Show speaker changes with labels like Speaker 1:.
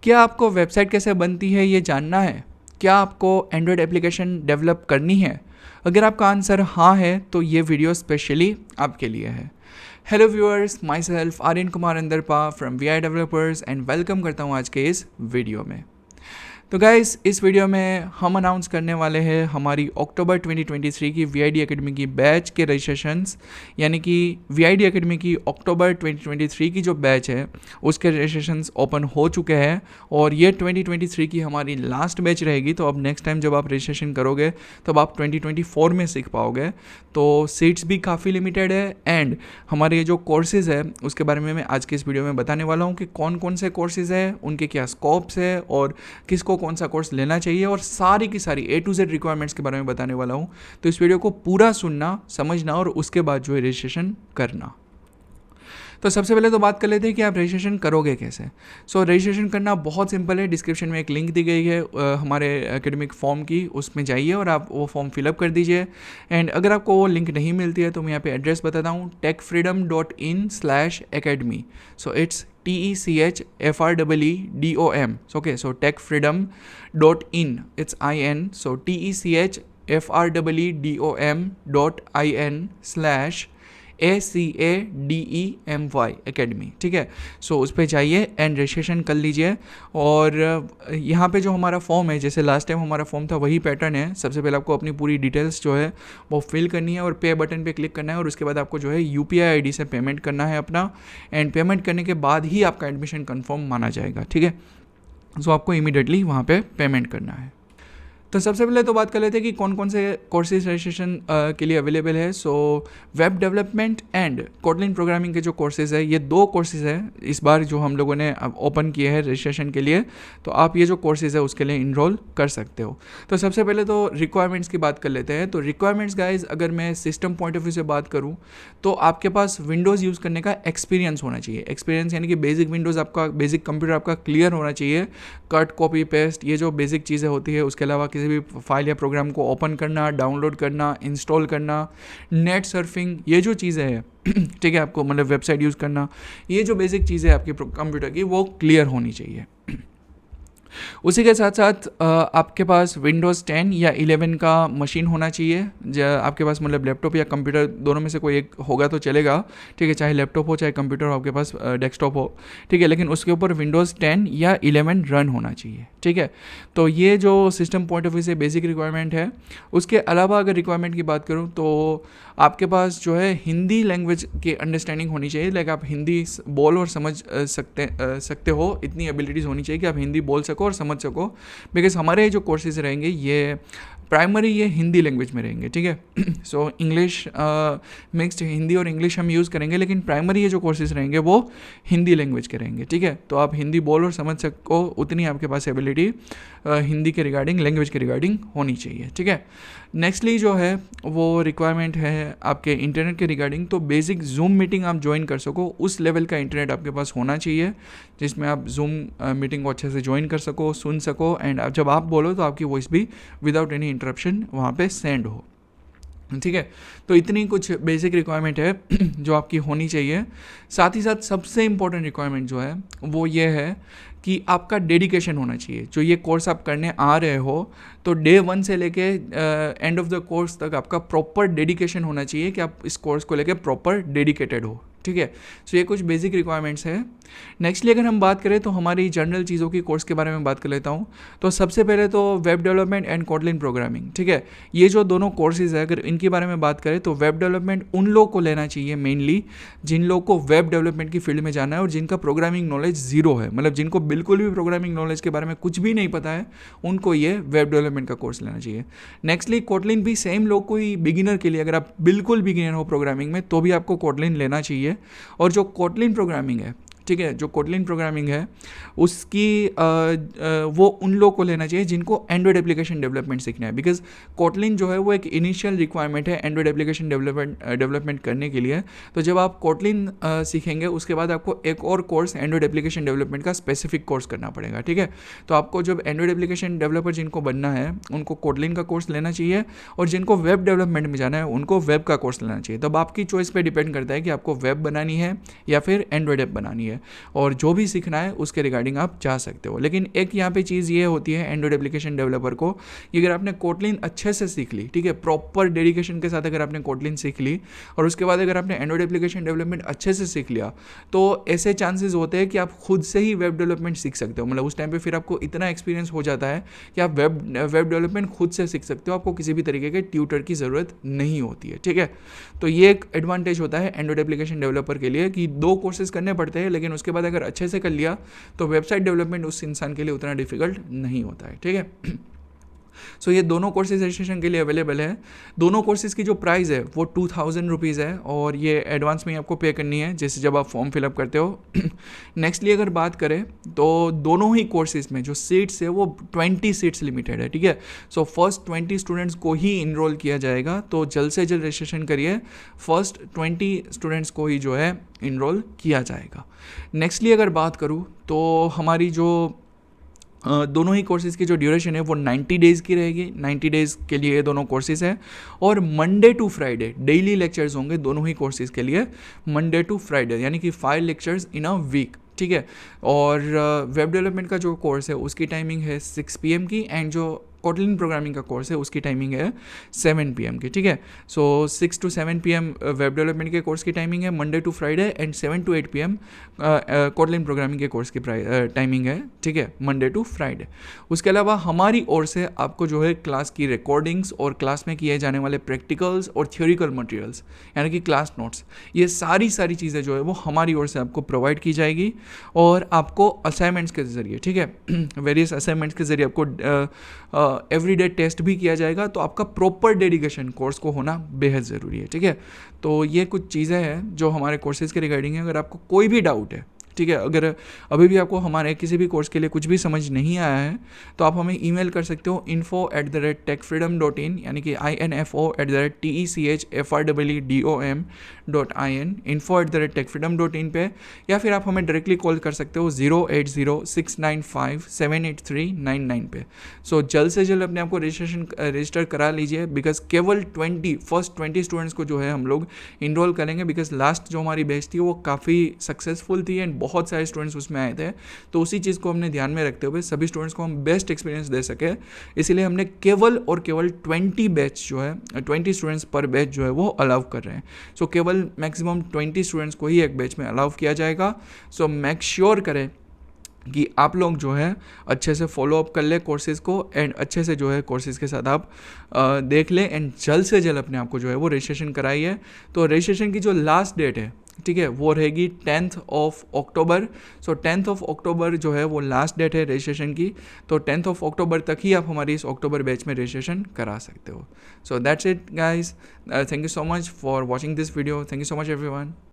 Speaker 1: क्या आपको वेबसाइट कैसे बनती है ये जानना है? क्या आपको एंड्रॉयड एप्लीकेशन डेवलप करनी है? अगर आपका आंसर हाँ है तो ये वीडियो स्पेशली आपके लिए है। Hello viewers, myself Aryan Kumar Andarpa from V I developers and welcome करता हूँ आज के इस वीडियो में। तो गाइस, इस वीडियो में हम अनाउंस करने वाले हैं हमारी अक्टूबर 2023 की वीआईडी एकेडमी की बैच के रजिस्ट्रेशंस, यानी कि वीआईडी एकेडमी की अक्टूबर 2023 की जो बैच है उसके रजिस्ट्रेशंस ओपन हो चुके हैं और ये 2023 की हमारी लास्ट बैच रहेगी। तो अब नेक्स्ट टाइम जब आप रजिस्ट्रेशन करोगे तब आप 2024 में सीख पाओगे। तो सीट्स भी काफ़ी लिमिटेड है एंड हमारे ये जो कोर्सेज़ है उसके बारे में मैं आज के इस वीडियो में बताने वाला हूँ कि कौन कौन से कोर्सेज़ है, उनके क्या स्कोप्स है और किसको कौन सा कोर्स लेना चाहिए, और सारी की सारी A to Z रिक्वायरमेंट्स के बारे में बताने वाला हूँ। तो इस वीडियो को पूरा सुनना, समझना और उसके बाद जो है रजिस्ट्रेशन करना। तो सबसे पहले तो बात कर लेते हैं कि आप रजिस्ट्रेशन करोगे कैसे। रजिस्ट्रेशन करना बहुत सिंपल है। डिस्क्रिप्शन में एक लिंक दी गई है हमारे एकेडमिक फॉर्म की, उसमें जाइए और आप वो फॉर्म फिलअप कर दीजिए। एंड अगर आपको वो लिंक नहीं मिलती है तो मैं यहाँ पे एड्रेस बताता हूँ, techfreedom.in/academy। So it's TECHFREEDOM। Okay, so techfreedom.in, it's IN, so TECHFREEDOM.in/ACADEMY academy. ठीक है, सो उस पर जाइए एंड रजिस्ट्रेशन कर लीजिए। और यहाँ पे जो हमारा फॉर्म है, जैसे लास्ट टाइम हमारा फॉर्म था वही पैटर्न है। सबसे पहले आपको अपनी पूरी डिटेल्स जो है वो फिल करनी है और पे बटन पे क्लिक करना है और उसके बाद आपको जो है UPI ID से पेमेंट करना है अपना। एंड पेमेंट करने के बाद ही आपका एडमिशन कन्फर्म माना जाएगा। ठीक है, सो आपको इमीडिएटली वहाँ पे पेमेंट करना है। तो सबसे पहले तो बात कर लेते हैं कि कौन कौन से कोर्सेज रजिस्ट्रेशन के लिए अवेलेबल है। Web development and Kotlin programming के जो कोर्सेज है, ये दो कोर्सेज है इस बार जो हम लोगों ने ओपन किए हैं रजिस्ट्रेशन के लिए। तो आप ये जो कोर्सेज है उसके लिए इनरोल कर सकते हो। तो सबसे पहले तो रिक्वायरमेंट्स की बात कर लेते हैं। तो रिक्वायरमेंट्स गाइज, अगर मैं सिस्टम पॉइंट ऑफ व्यू से बात करूँ तो आपके पास विंडोज़ यूज़ करने का एक्सपीरियंस होना चाहिए। एक्सपीरियंस यानी कि बेसिक विंडोज़ आपका, बेसिक कंप्यूटर आपका क्लियर होना चाहिए। कट, कॉपी, पेस्ट, ये जो बेसिक चीज़ें होती है, उसके अलावा किसी भी फाइल या प्रोग्राम को ओपन करना, डाउनलोड करना, इंस्टॉल करना, नेट सर्फिंग, ये जो चीज़ें हैं ठीक है, आपको मतलब वेबसाइट यूज़ करना, ये जो बेसिक चीज़ें आपकी कंप्यूटर की वो क्लियर होनी चाहिए। उसी के साथ साथ आपके पास विंडोज़ 10 या 11 का मशीन होना चाहिए। आपके पास मतलब लैपटॉप या कंप्यूटर दोनों में से कोई एक होगा तो चलेगा। ठीक है, चाहे लैपटॉप हो चाहे कंप्यूटर हो, आपके पास डेस्कटॉप हो। ठीक है, लेकिन उसके ऊपर विंडोज़ 10 या 11 रन होना चाहिए। ठीक है, तो ये जो सिस्टम पॉइंट ऑफ व्यू से बेसिक रिक्वायरमेंट है। उसके अलावा अगर रिक्वायरमेंट की बात करूँ तो आपके पास जो है हिंदी लैंग्वेज की अंडरस्टैंडिंग होनी चाहिए। लाइक आप हिंदी बोल और समझ सकते हो, इतनी एबिलिटीज़ होनी चाहिए कि आप हिंदी बोल सको और समझ सको। बिकॉज हमारे जो कोर्सेज रहेंगे ये प्राइमरी ये हिंदी लैंग्वेज में रहेंगे। ठीक है, सो इंग्लिश मिक्स्ड हिंदी और इंग्लिश हम यूज़ करेंगे, लेकिन प्राइमरी ये जो कोर्सेज रहेंगे वो हिंदी लैंग्वेज के रहेंगे। ठीक है, तो आप हिंदी बोल और समझ सको, उतनी आपके पास एबिलिटी हिंदी के रिगार्डिंग, लैंग्वेज के रिगार्डिंग होनी चाहिए। ठीक है, नेक्स्टली जो है वो रिक्वायरमेंट है आपके इंटरनेट के रिगार्डिंग। तो बेसिक जूम मीटिंग आप ज्वाइन कर सको, उस लेवल का इंटरनेट आपके पास होना चाहिए जिसमें आप जूम मीटिंग को अच्छे से ज्वाइन कर सको, सुन सको एंड जब आप बोलो तो आपकी वॉइस भी विदाउट एनी इंटरप्शन वहाँ पे सेंड हो। ठीक है, तो इतनी कुछ बेसिक रिक्वायरमेंट है जो आपकी होनी चाहिए। साथ ही साथ सबसे इम्पोर्टेंट रिक्वायरमेंट जो है वो ये है कि आपका डेडिकेशन होना चाहिए। जो ये कोर्स आप करने आ रहे हो तो डे 1 से लेके एंड ऑफ द कोर्स तक आपका प्रॉपर डेडिकेशन होना चाहिए कि आप इस कोर्स को लेके प्रॉपर डेडिकेटेड हो। ठीक है, सो ये कुछ बेसिक रिक्वायरमेंट्स है। नेक्स्टली अगर हम बात करें तो हमारी जनरल चीज़ों की कोर्स के बारे में बात कर लेता हूँ। तो सबसे पहले तो web development and Kotlin programming. ठीक है, ये जो दोनों कोर्सेज है, अगर इनके बारे में बात करें तो वेब डेवलपमेंट उन लोगों को लेना चाहिए मेनली जिन लोगों को वेब डेवलपमेंट की फील्ड में जाना है और जिनका प्रोग्रामिंग नॉलेज ज़ीरो है, मतलब जिनको बिल्कुल भी प्रोग्रामिंग नॉलेज के बारे में कुछ भी नहीं पता है, उनको ये वेब डेवलपमेंट का कोर्स लेना चाहिए। नेक्स्टली कोटलिन भी सेम लोग को ही, बिगिनर के लिए, अगर आप बिल्कुल बिगिनर हो प्रोग्रामिंग में तो भी आपको कोटलिन लेना चाहिए। और जो कोटलिन प्रोग्रामिंग है, ठीक है, जो कोटलिन प्रोग्रामिंग है उसकी वो उन लोगों को लेना चाहिए जिनको एंड्रॉयड एप्लीकेशन डेवलपमेंट सीखना है। बिकॉज कोटलिन जो है वो एक इनिशियल रिक्वायरमेंट है एंड्रॉयड एप्लीकेशन डेवलपमेंट करने के लिए। तो जब आप कोटलिन सीखेंगे उसके बाद आपको एक और कोर्स एंड्रॉयड एप्लीकेशन डेवलपमेंट का स्पेसिफिक कोर्स करना पड़ेगा। ठीक है, तो आपको जब एंड्रॉयड एप्लीकेशन डेवलपर जिनको बनना है उनको कोटलिन का कोर्स लेना चाहिए और जिनको वेब डेवलपमेंट में जाना है उनको वेब का कोर्स लेना चाहिए। तब आपकी चॉइस पर डिपेंड करता है कि आपको वेब बनानी है या फिर एंड्रॉयड ऐप बनानी है। है, और जो भी सीखना है उसके रिगार्डिंग आप जा सकते हो। लेकिन एक यहाँ पे चीज़ ये होती है एंड्रॉइड एप्लीकेशन डेवलपर को कि अगर आपने कोटलिन अच्छे से सीख ली, ठीक है, प्रॉपर डेडिकेशन के साथ अगर आपने कोटलिन सीख ली और उसके बाद अगर आपने एंड्रॉइड एप्लीकेशन डेवलपमेंट अच्छे से सीख लिया, तो ऐसे चांसेस होते हैं कि आप खुद से ही वेब डेवलपमेंट सीख सकते हो। मतलब उस टाइम पे फिर आपको इतना एक्सपीरियंस हो जाता है कि आप वेब डेवलपमेंट खुद से सीख सकते हो, आपको किसी भी तरीके के ट्यूटर की ज़रूरत नहीं होती है, ठीक है। तो ये एक एडवांटेज होता है एंड्रॉइड एप्लीकेशन डेवलपर के लिए कि 2 कोर्सेज करने पड़ते हैं, लेकिन उसके बाद अगर अच्छे से कर लिया तो वेबसाइट डेवलपमेंट उस इंसान के लिए उतना डिफिकल्ट नहीं होता है, ठीक है। सो ये दोनों कोर्सेज रजिस्ट्रेशन के लिए अवेलेबल है। दोनों कोर्सेज की जो प्राइस है वो 2000 रुपीज़ है, और ये एडवांस में ही आपको पे करनी है जैसे जब आप फॉर्म फिलअप करते हो। नेक्स्टली अगर बात करें तो दोनों ही कोर्सेज में जो सीट्स है वो 20 सीट्स लिमिटेड है, ठीक है। सो फर्स्ट 20 स्टूडेंट्स को ही इनरोल किया जाएगा, तो जल्द से जल्द रजिस्ट्रेशन करिए। फर्स्ट 20 स्टूडेंट्स को ही जो है इनरोल किया जाएगा। नेक्स्टली अगर बात करूँ तो हमारी जो दोनों ही कोर्सेज़ की जो ड्यूरेशन है वो 90 डेज़ की रहेगी। 90 डेज़ के लिए ये दोनों कोर्सेज़ हैं, और Monday to Friday daily lectures होंगे दोनों ही कोर्सेज़ के लिए, मंडे टू फ्राइडे, यानी कि 5 लेक्चर्स इन अ वीक, ठीक है। और वेब डेवलपमेंट का जो कोर्स है उसकी टाइमिंग है 6 PM की, एंड जो कोटलिन प्रोग्रामिंग का कोर्स है उसकी टाइमिंग है 7 PM की, ठीक है। सो 6 to 7 PM वेब डेवलपमेंट के कोर्स की टाइमिंग है Monday to Friday, and 7 to 8 PM Kotlin programming के कोर्स की टाइमिंग है, ठीक है, मंडे टू फ्राइडे। उसके अलावा हमारी ओर से आपको जो है क्लास की रिकॉर्डिंग्स और क्लास में किए जाने वाले प्रैक्टिकल्स और थ्योरिकल मटेरियल्स यानी कि क्लास नोट्स, ये सारी चीज़ें जो है वो हमारी ओर से आपको प्रोवाइड की जाएगी, और आपको असाइनमेंट्स के ज़रिए, ठीक है, वेरियस असाइनमेंट्स के ज़रिए आपको एवरीडे टेस्ट भी किया जाएगा। तो आपका प्रॉपर डेडिकेशन कोर्स को होना बेहद ज़रूरी है, ठीक है। तो ये कुछ चीज़ें हैं जो हमारे कोर्सेज़ के रिगार्डिंग है। अगर आपको कोई भी डाउट है, ठीक है, अगर अभी भी आपको हमारे किसी भी कोर्स के लिए कुछ भी समझ नहीं आया है तो आप हमें ईमेल कर सकते हो info@techfreedom.in, यानी कि info@techfreedom.in, info@techfreedom.in पे, या फिर आप हमें डायरेक्टली कॉल कर सकते हो 08069578399 पे। सो जल्द से जल्द अपने आपको रजिस्टर करा लीजिए, बिकॉज केवल फर्स्ट 20 स्टूडेंट्स को जो है हम लोग इनरोल करेंगे, बिकॉज लास्ट जो हमारी बैच थी वो काफ़ी सक्सेसफुल थी एंड बहुत सारे स्टूडेंट्स उसमें आए थे। तो उसी चीज़ को हमने ध्यान में रखते हुए सभी स्टूडेंट्स को हम बेस्ट एक्सपीरियंस दे सके, इसीलिए हमने केवल 20 बैच जो है 20 स्टूडेंट्स पर बैच जो है वो अलाउ कर रहे हैं। सो केवल मैक्सिमम 20 स्टूडेंट्स को ही एक बैच में अलाउ किया जाएगा। सो मेक श्योर करें कि आप लोग जो है अच्छे से फॉलो अप कर ले कोर्सेज़ को, एंड अच्छे से जो है कोर्सेज़ के साथ आप देख लें, एंड जल्द से जल्द अपने आप को जो है वो रजिस्ट्रेशन कराइए। तो रजिस्ट्रेशन की जो लास्ट डेट है, ठीक है, वो रहेगी 10th of October। So 10th of October जो है वो लास्ट डेट है रजिस्ट्रेशन की। तो 10th of October तक ही आप हमारी इस अक्टूबर बैच में रजिस्ट्रेशन करा सकते हो। So that's it guys, thank you so much for watching this video, thank you so much everyone.